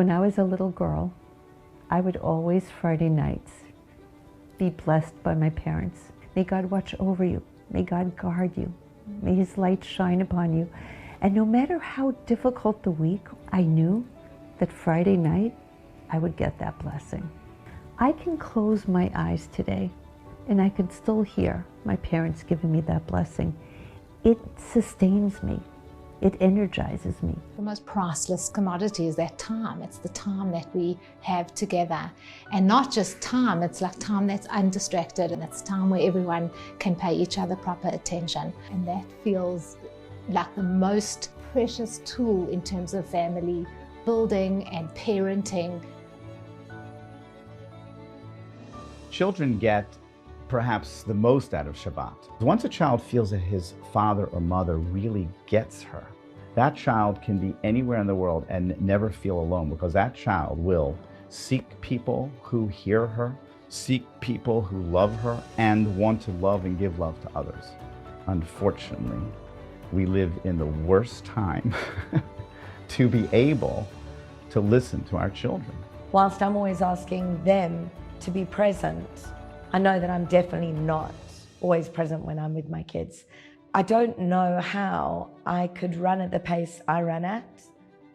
when I was a little girl, I would always Friday nights be blessed by my parents. May God watch over you. May God guard you. May His light shine upon you. And no matter how difficult the week, I knew that Friday night I would get that blessing. I can close my eyes today and I can still hear my parents giving me that blessing. It sustains me. It energizes me. The most priceless commodity is that time. It's the time that we have together. And not just time, it's like time that's undistracted, and it's time where everyone can pay each other proper attention. And that feels like the most precious tool in terms of family building and parenting. Children get perhaps the most out of Shabbat. Once a child feels that his father or mother really gets her, that child can be anywhere in the world and never feel alone, because that child will seek people who hear her, seek people who love her, and want to love and give love to others. Unfortunately, we live in the worst time to be able to listen to our children. Whilst I'm always asking them to be present, I know that I'm definitely not always present when I'm with my kids. I don't know how I could run at the pace I run at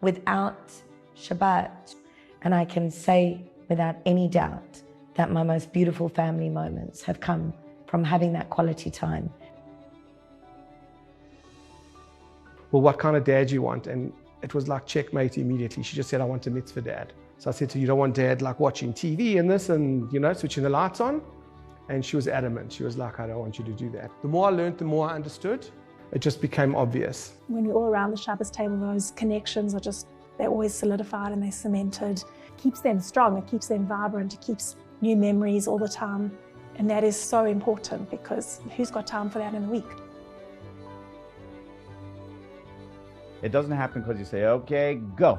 without Shabbat. And I can say without any doubt that my most beautiful family moments have come from having that quality time. Well, what kind of dad do you want? And it was like checkmate immediately. She just said, I want a mitzvah dad. So I said to her, you don't want dad like watching TV and this and, you know, switching the lights on? And she was adamant. She was like, I don't want you to do that. The more I learned, the more I understood. It just became obvious. When you're all around the Shabbos table, those connections are just, they're always solidified and they're cemented. It keeps them strong, it keeps them vibrant, it keeps new memories all the time. And that is so important, because who's got time for that in a week? It doesn't happen because you say, okay, go.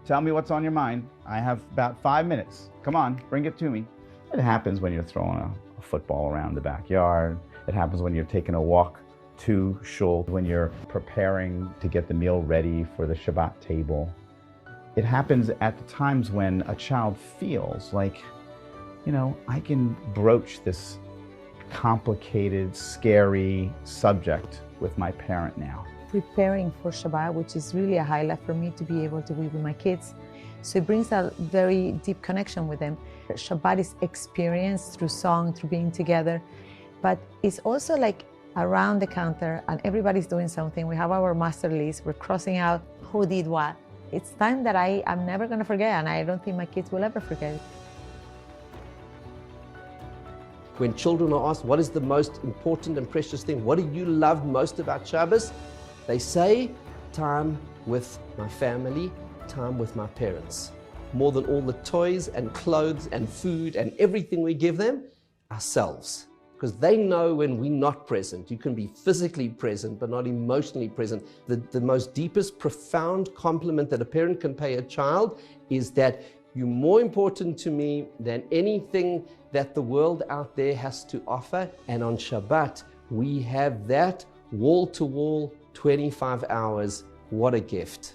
Tell me what's on your mind. I have about 5 minutes. Come on, bring it to me. It happens when you're throwing a football around the backyard. It happens when you're taking a walk to shul, when you're preparing to get the meal ready for the Shabbat table. It happens at the times when a child feels like, you know, I can broach this complicated, scary subject with my parent now. Preparing for Shabbat, which is really a highlight for me to be able to be with my kids. So it brings a very deep connection with them. Shabbat is experienced through song, through being together, but it's also like around the counter and everybody's doing something. We have our master list, we're crossing out who did what. It's time that I'm never gonna forget, and I don't think my kids will ever forget. When children are asked, what is the most important and precious thing? What do you love most about Shabbos? They say, time with my family, time with my parents. More than all the toys and clothes and food and everything we give them, ourselves. Because they know when we're not present. You can be physically present, but not emotionally present. The most deepest, profound compliment that a parent can pay a child is that you're more important to me than anything that the world out there has to offer. And on Shabbat, we have that wall to wall, 25 hours. What a gift.